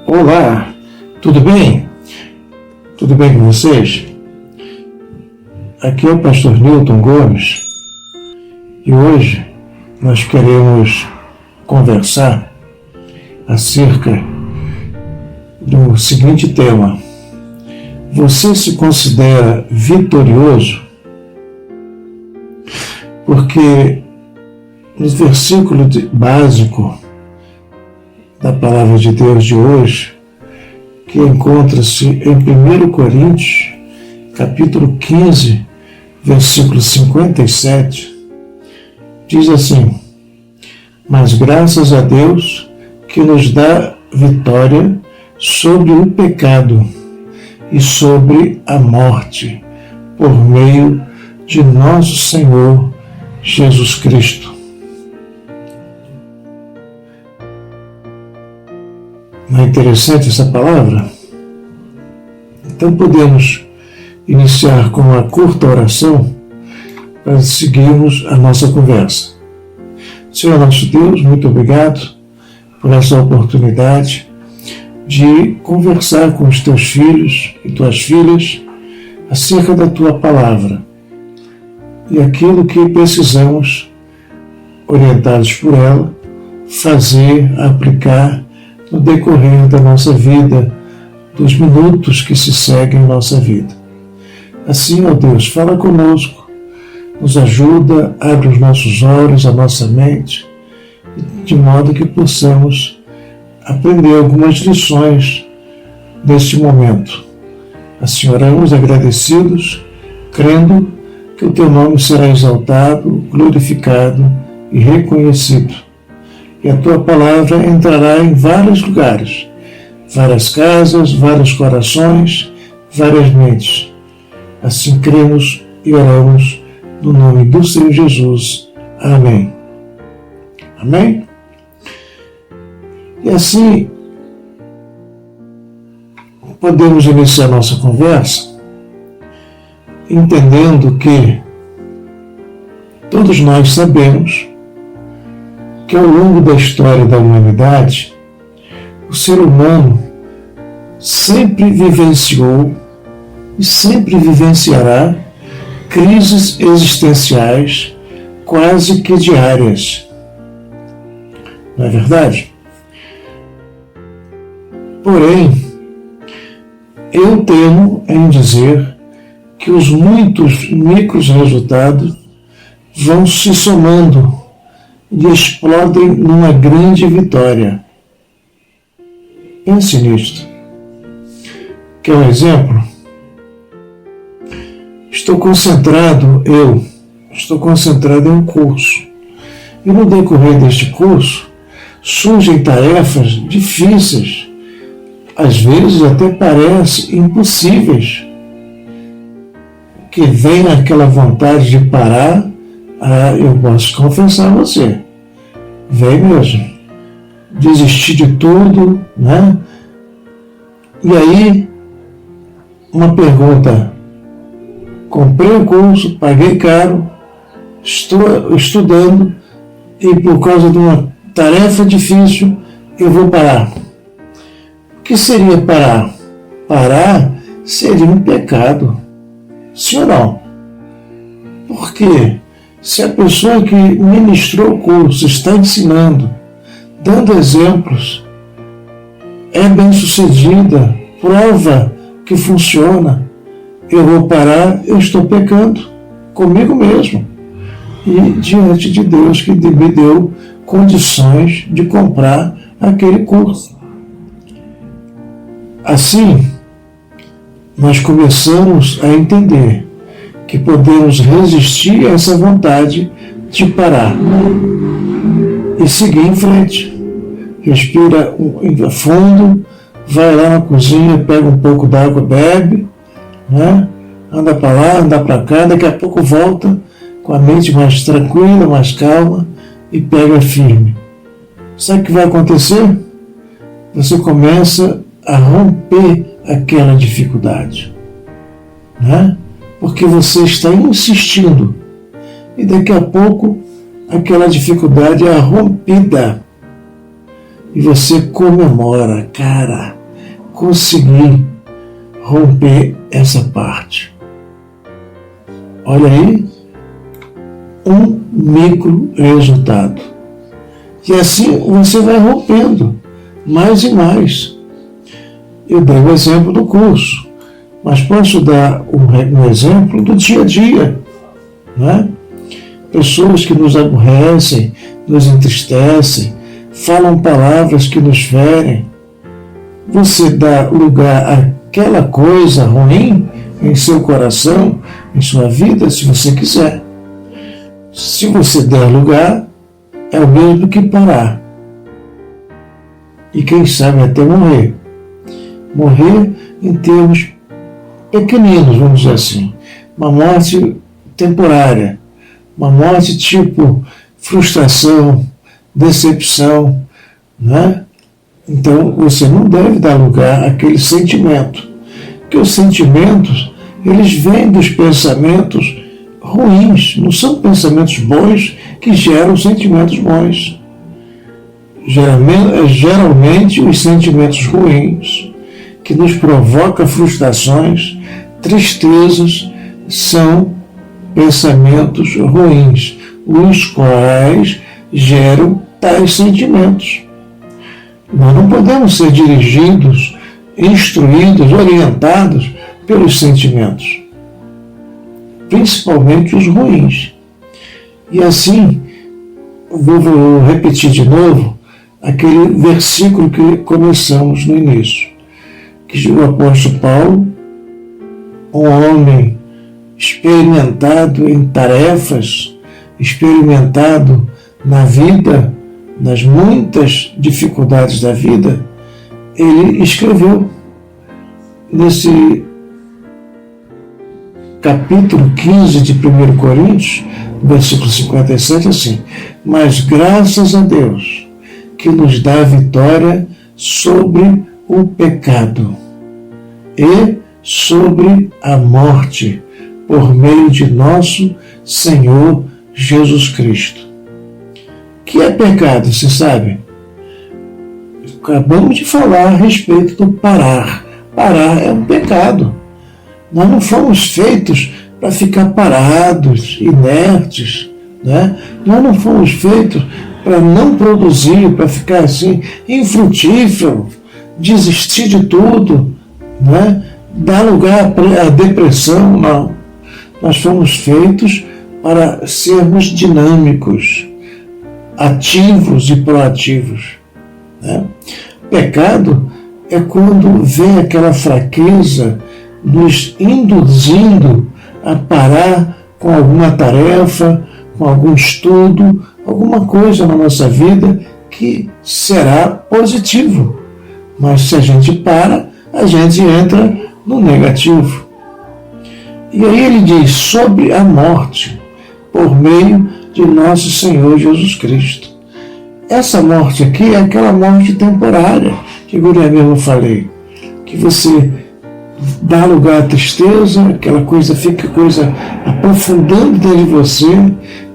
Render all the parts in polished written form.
Olá, tudo bem? Tudo bem com vocês? Aqui é o pastor Newton Gomes e hoje nós queremos conversar acerca do seguinte tema: você se considera vitorioso? Porque no versículo básico da palavra de Deus de hoje, que encontra-se em 1 Coríntios, capítulo 15, versículo 57, diz assim: mas graças a Deus que nos dá vitória sobre o pecado e sobre a morte, por meio de nosso Senhor Jesus Cristo. Não é interessante essa palavra? Então podemos iniciar com uma curta oração para seguirmos a nossa conversa. Senhor nosso Deus, muito obrigado por essa oportunidade de conversar com os teus filhos e tuas filhas acerca da tua palavra e aquilo que precisamos, orientados por ela, fazer, aplicar no decorrer da nossa vida, dos minutos que se seguem em nossa vida. Assim, ó Deus, fala conosco, nos ajuda, abre os nossos olhos, a nossa mente, de modo que possamos aprender algumas lições neste momento. Assim oramos agradecidos, crendo que o teu nome será exaltado, glorificado e reconhecido. E a tua palavra entrará em vários lugares, várias casas, vários corações, várias mentes. Assim cremos e oramos no nome do Senhor Jesus. Amém. Amém? E assim, podemos iniciar nossa conversa entendendo que todos nós sabemos que ao longo da história da humanidade, o ser humano sempre vivenciou e sempre vivenciará crises existenciais quase que diárias. Não é verdade? Porém, eu temo em dizer que os muitos micros resultados vão se somando e explodem numa grande vitória. Pense nisto. Quer um exemplo? Estou concentrado em um curso. E no decorrer deste curso, surgem tarefas difíceis, às vezes até parecem impossíveis, que vem aquela vontade de parar. Eu posso confessar a você, vem mesmo, desistir de tudo, né? E aí, uma pergunta: comprei o curso, paguei caro, estou estudando e por causa de uma tarefa difícil eu vou parar. O que seria parar? Parar seria um pecado, sim ou não? Por quê? Se a pessoa que ministrou o curso está ensinando, dando exemplos, é bem-sucedida, prova que funciona, eu vou parar, eu estou pecando comigo mesmo e diante de Deus que me deu condições de comprar aquele curso. Assim, nós começamos a entender que podemos resistir a essa vontade de parar e seguir em frente. Respira fundo, vai lá na cozinha, pega um pouco d'água, bebe, né? Anda para lá, anda para cá, daqui a pouco volta com a mente mais tranquila, mais calma e pega firme. Sabe o que vai acontecer? Você começa a romper aquela dificuldade, né? Porque você está insistindo e daqui a pouco aquela dificuldade é rompida. e você comemora, cara, consegui romper essa parte. Olha aí, um micro resultado. E assim você vai rompendo mais e mais. Eu dei o exemplo do curso, mas posso dar um exemplo do dia a dia, né? Pessoas que nos aborrecem, nos entristecem, falam palavras que nos ferem. Você dá lugar àquela coisa ruim em seu coração, em sua vida, se você quiser. Se você der lugar, é o mesmo que parar. E quem sabe até morrer. Morrer em termos pequeninos, vamos dizer assim. Uma morte temporária. Uma morte tipo frustração, decepção, né? Então você não deve dar lugar àquele sentimento. Porque os sentimentos, eles vêm dos pensamentos ruins, não são pensamentos bons que geram sentimentos bons. Geralmente os sentimentos ruins que nos provocam frustrações, tristezas, são pensamentos ruins, os quais geram tais sentimentos. Nós não podemos ser dirigidos, instruídos, orientados pelos sentimentos, principalmente os ruins. E assim, vou repetir de novo aquele versículo que começamos no início, que o apóstolo Paulo, um homem experimentado em tarefas, experimentado na vida, nas muitas dificuldades da vida, ele escreveu nesse capítulo 15 de 1 Coríntios, versículo 57, assim: mas graças a Deus que nos dá vitória sobre o pecado e sobre a morte, por meio de nosso Senhor Jesus Cristo. O que é pecado, você sabe? Acabamos de falar a respeito do parar. Parar é um pecado. Nós não fomos feitos para ficar parados, inertes, né? Nós não fomos feitos para não produzir, para ficar assim, infrutífero, desistir de tudo, né? Dar lugar à depressão, não. Nós fomos feitos para sermos dinâmicos, ativos e proativos, né? Pecado é quando vem aquela fraqueza nos induzindo a parar com alguma tarefa, com algum estudo, alguma coisa na nossa vida que será positivo. Mas se a gente para, a gente entra no negativo. E aí ele diz sobre a morte, por meio de nosso Senhor Jesus Cristo. Essa morte aqui é aquela morte temporária que eu mesmo falei, que você dá lugar à tristeza, aquela coisa fica aprofundando dentro de você,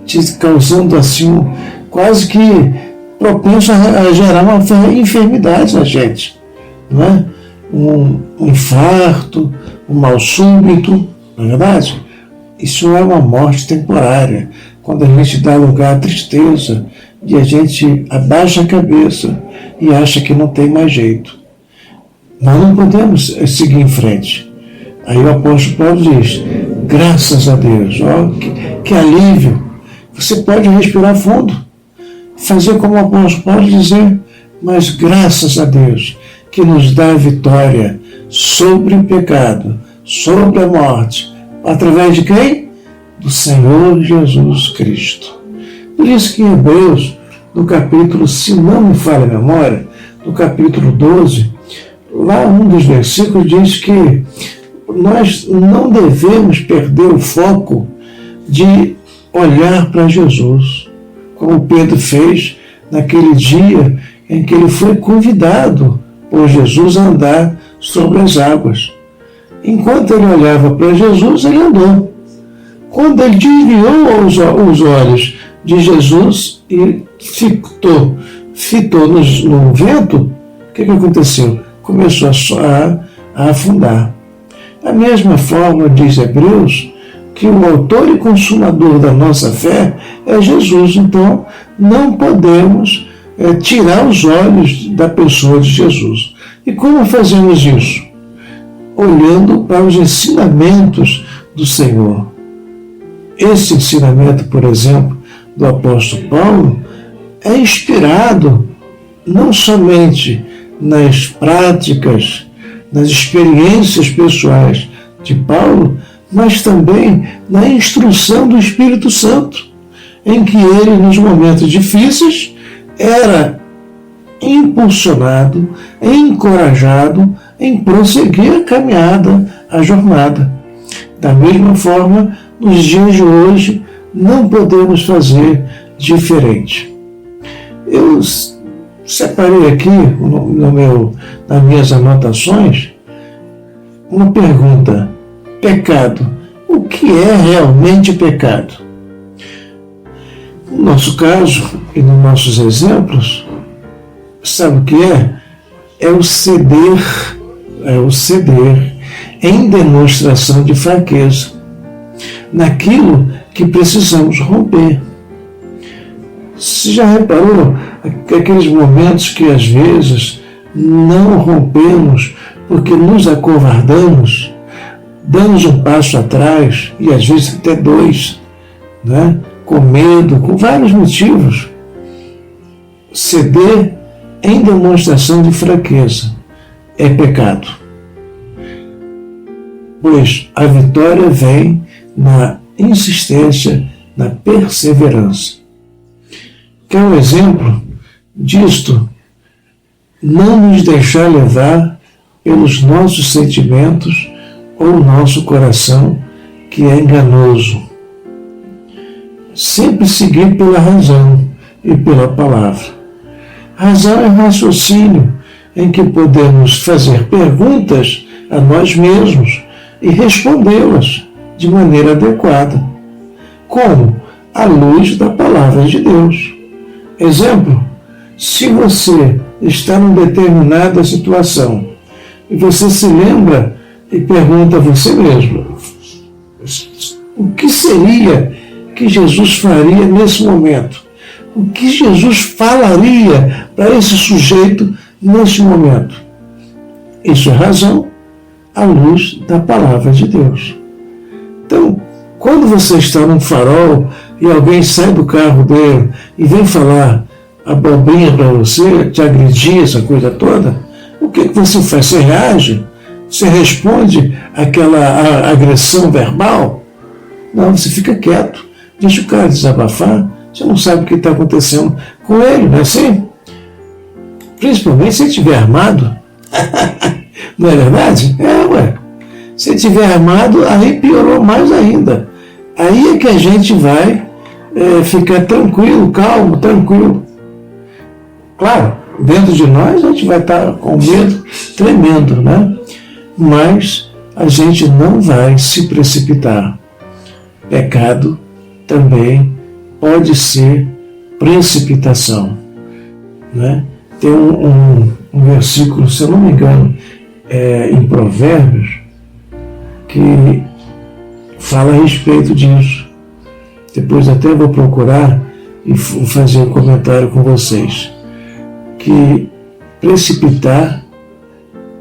te causando assim, quase que propenso a gerar uma enfermidade na gente, não é? Um infarto, um mal súbito, não é verdade? Isso é uma morte temporária, quando a gente dá lugar à tristeza e a gente abaixa a cabeça e acha que não tem mais jeito. Nós não podemos seguir em frente. Aí o apóstolo Paulo diz, graças a Deus, ó, que alívio. Você pode respirar fundo, fazer como o apóstolo Paulo dizer, mas graças a Deus que nos dá a vitória sobre o pecado, sobre a morte, através de quem? Do Senhor Jesus Cristo. Por isso que em Hebreus, no capítulo, se não me falha a memória, no capítulo 12, lá um dos versículos diz que nós não devemos perder o foco de olhar para Jesus, como Pedro fez naquele dia em que ele foi convidado por Jesus a andar sobre as águas. Enquanto ele olhava para Jesus, ele andou. Quando ele desviou os olhos de Jesus e fitou no vento, o que aconteceu? Começou a afundar. Da mesma forma, diz Hebreus, que o autor e consumador da nossa fé é Jesus. Então, não podemos tirar os olhos da pessoa de Jesus. E como fazemos isso? Olhando para os ensinamentos do Senhor. Esse ensinamento, por exemplo, do apóstolo Paulo, é inspirado não somente nas práticas, nas experiências pessoais de Paulo, mas também na instrução do Espírito Santo, em que ele, nos momentos difíceis, era impulsionado, encorajado em prosseguir a caminhada, a jornada. Da mesma forma, nos dias de hoje, não podemos fazer diferente. Eu separei aqui, nas minhas anotações, uma pergunta. Pecado. O que é realmente pecado? No nosso caso e nos nossos exemplos, sabe o que é? É o ceder em demonstração de fraqueza, naquilo que precisamos romper. Você já reparou aqueles momentos que às vezes não rompemos porque nos acovardamos, damos um passo atrás, e às vezes até dois, né? Com medo, com vários motivos. Ceder em demonstração de fraqueza é pecado. Pois a vitória vem na insistência, na perseverança. Quer um exemplo disto? Não nos deixar levar pelos nossos sentimentos ou o nosso coração, que é enganoso. Sempre seguir pela razão e pela palavra. Razão é raciocínio em que podemos fazer perguntas a nós mesmos e respondê-las de maneira adequada, como à luz da palavra de Deus. Exemplo, se você está em determinada situação e você se lembra e pergunta a você mesmo, o que seria que Jesus faria nesse momento? O que Jesus falaria para esse sujeito nesse momento? Isso é razão à luz da palavra de Deus. Então, quando você está num farol e alguém sai do carro dele e vem falar abobrinha para você, te agredir, essa coisa toda, o que você faz? Você reage? Você responde àquela agressão verbal? Não, você fica quieto. Deixa o cara desabafar. Você não sabe o que está acontecendo com ele, não é assim? Principalmente se ele estiver armado. Não é verdade? Se ele estiver armado, aí piorou mais ainda. Aí é que a gente vai ficar tranquilo, calmo, tranquilo. Claro, dentro de nós a gente vai estar com medo tremendo, né? Mas a gente não vai se precipitar. Pecado também pode ser precipitação, né? Tem um versículo, se eu não me engano, em Provérbios, que fala a respeito disso. Depois até vou procurar e fazer um comentário com vocês. Que precipitar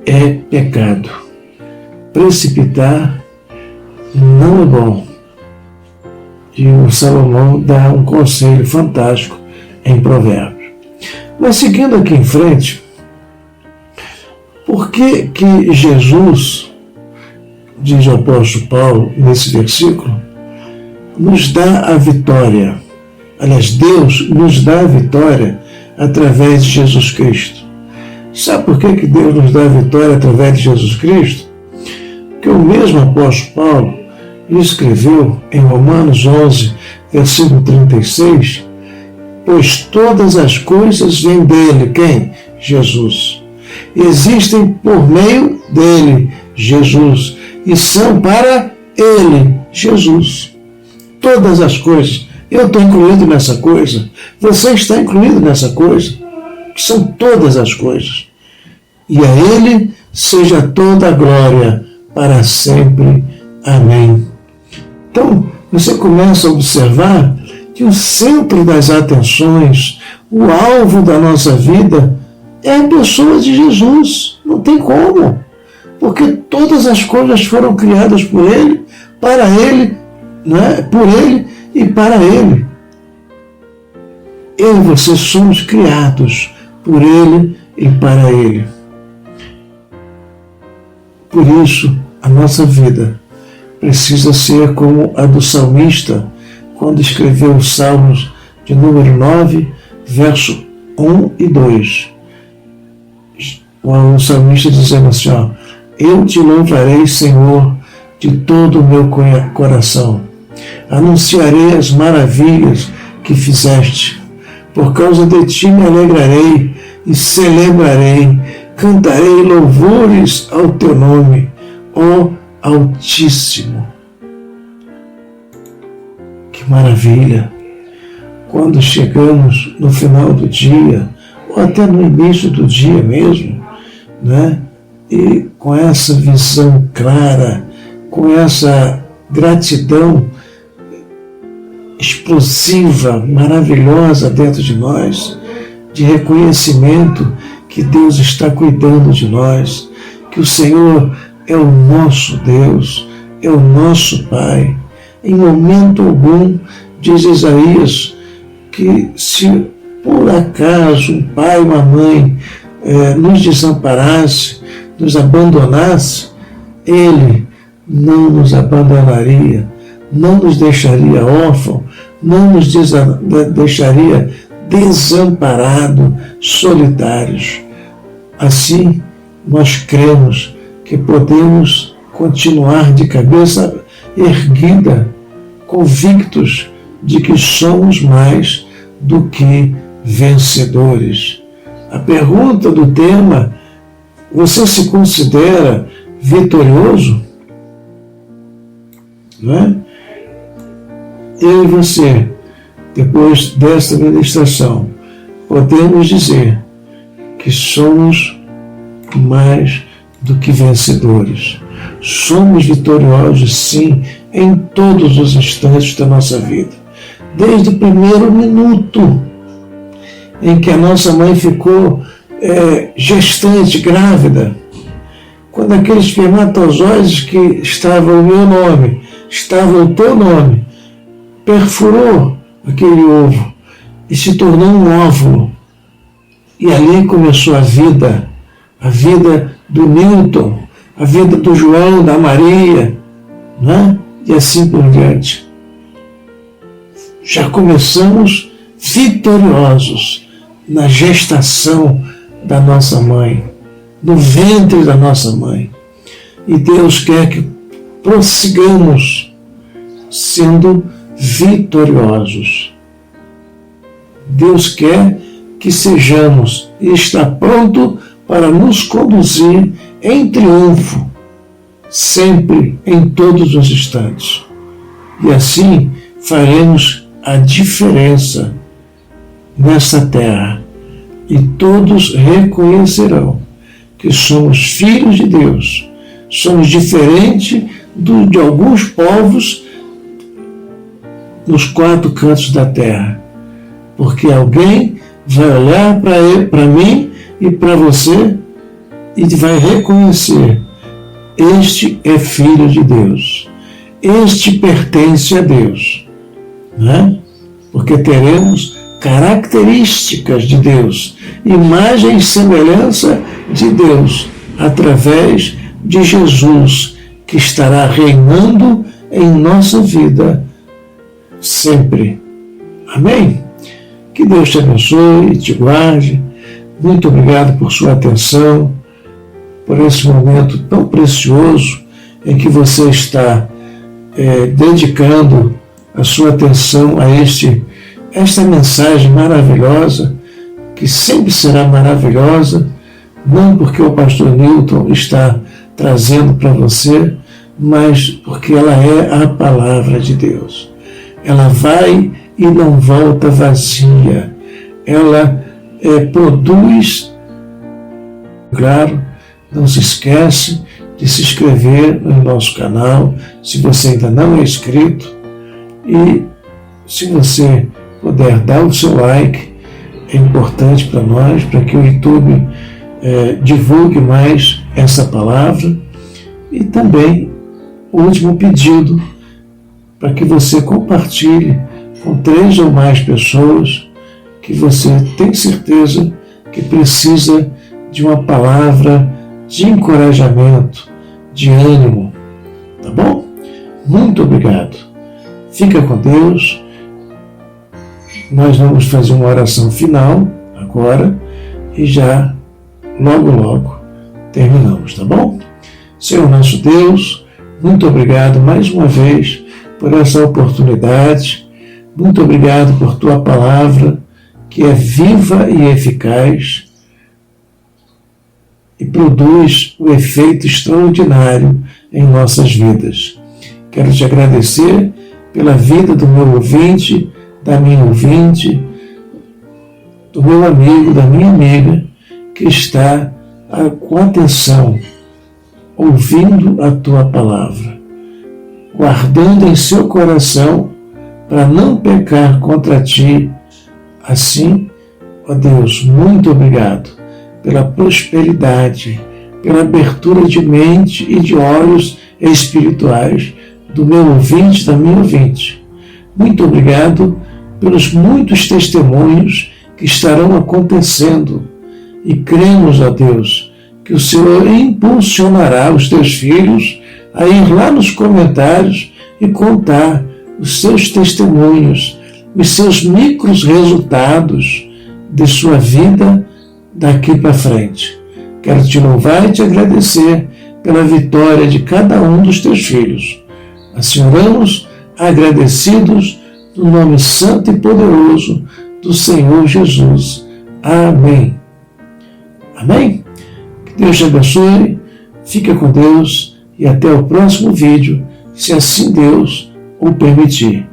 é pecado. Precipitar não é bom. E o Salomão dá um conselho fantástico em Provérbios. Mas seguindo aqui em frente, por que Jesus, diz o apóstolo Paulo nesse versículo, nos dá a vitória? Aliás, Deus nos dá a vitória através de Jesus Cristo. Sabe por que Deus nos dá a vitória através de Jesus Cristo? Porque o mesmo apóstolo Paulo escreveu em Romanos 11, versículo 36, pois todas as coisas vêm dele. Quem? Jesus. Existem por meio dele, Jesus, e são para ele, Jesus. Todas as coisas. Eu estou incluído nessa coisa. Você está incluído nessa coisa. que são todas as coisas. E a Ele seja toda a glória para sempre. Amém. Então, você começa a observar que o centro das atenções, o alvo da nossa vida, é a pessoa de Jesus. Não tem como. Porque todas as coisas foram criadas por Ele, para Ele, né? Por Ele e para Ele. Eu e você somos criados por Ele e para Ele. Por isso, a nossa vida precisa ser como a do salmista, quando escreveu os Salmos de número 9, verso 1 e 2. O salmista dizendo assim, ó, eu te louvarei, Senhor, de todo o meu coração. Anunciarei as maravilhas que fizeste. Por causa de ti me alegrarei e celebrarei, cantarei louvores ao teu nome, ó Altíssimo. Que maravilha! Quando chegamos no final do dia, ou até no início do dia mesmo, né? E com essa visão clara, com essa gratidão explosiva, maravilhosa dentro de nós, de reconhecimento que Deus está cuidando de nós, que o Senhor é o nosso Deus, é o nosso Pai. Em momento algum, diz Isaías, que se por acaso um pai, uma mãe nos desamparasse, nos abandonasse, Ele não nos abandonaria, não nos deixaria órfão, não nos deixaria desamparados, solitários. Assim, nós cremos que podemos continuar de cabeça erguida, convictos de que somos mais do que vencedores. A pergunta do tema: você se considera vitorioso? Não é? Eu e você, depois desta ministração, podemos dizer que somos mais do que vencedores. Somos vitoriosos, sim, em todos os instantes da nossa vida. Desde o primeiro minuto em que a nossa mãe ficou gestante, grávida, quando aqueles espermatozoides que estavam o meu nome, estavam o teu nome, perfurou aquele ovo e se tornou um óvulo. E ali começou a vida do Newton, a vida do João, da Maria, né? E assim por diante. Já começamos vitoriosos na gestação da nossa mãe, no ventre da nossa mãe. E Deus quer que prossigamos sendo vitoriosos. Deus quer que sejamos e está pronto para nos conduzir em triunfo, sempre, em todos os instantes. E assim faremos a diferença nessa terra, e todos reconhecerão que somos filhos de Deus, somos diferentes de alguns povos nos quatro cantos da terra, porque alguém vai olhar para mim e para você e vai reconhecer: este é filho de Deus, este pertence a Deus, né? Porque teremos características de Deus, imagem e semelhança de Deus, através de Jesus, que estará reinando em nossa vida sempre. Amém? Que Deus te abençoe e te guarde. Muito obrigado por sua atenção, por esse momento tão precioso em que você está dedicando a sua atenção a esta mensagem maravilhosa, que sempre será maravilhosa, não porque o pastor Newton está trazendo para você, mas porque ela é a palavra de Deus. Ela vai e não volta vazia. Ela produz. Claro, não se esquece de se inscrever no nosso canal, se você ainda não é inscrito, e se você puder dar o seu like, é importante para nós, para que o YouTube divulgue mais essa palavra. E também o último pedido, para que você compartilhe com 3 ou mais pessoas que você tem certeza que precisa de uma palavra de encorajamento, de ânimo, tá bom? Muito obrigado. Fica com Deus. Nós vamos fazer uma oração final agora e já logo terminamos, tá bom? Senhor nosso Deus, muito obrigado mais uma vez por essa oportunidade. Muito obrigado por tua palavra, que é viva e eficaz e produz um efeito extraordinário em nossas vidas. Quero te agradecer pela vida do meu ouvinte, da minha ouvinte, do meu amigo, da minha amiga, que está com atenção, ouvindo a tua palavra, guardando em seu coração para não pecar contra ti. Assim, ó Deus, muito obrigado pela prosperidade, pela abertura de mente e de olhos espirituais do meu ouvinte, da minha ouvinte. Muito obrigado pelos muitos testemunhos que estarão acontecendo, e cremos, ó Deus, que o Senhor impulsionará os teus filhos a ir lá nos comentários e contar os seus testemunhos, os seus micros resultados de sua vida daqui para frente. Quero te louvar e te agradecer pela vitória de cada um dos teus filhos. Assim oramos, agradecidos no nome santo e poderoso do Senhor Jesus. Amém. Amém? Que Deus te abençoe, fica com Deus e até o próximo vídeo, se assim Deus o permitir.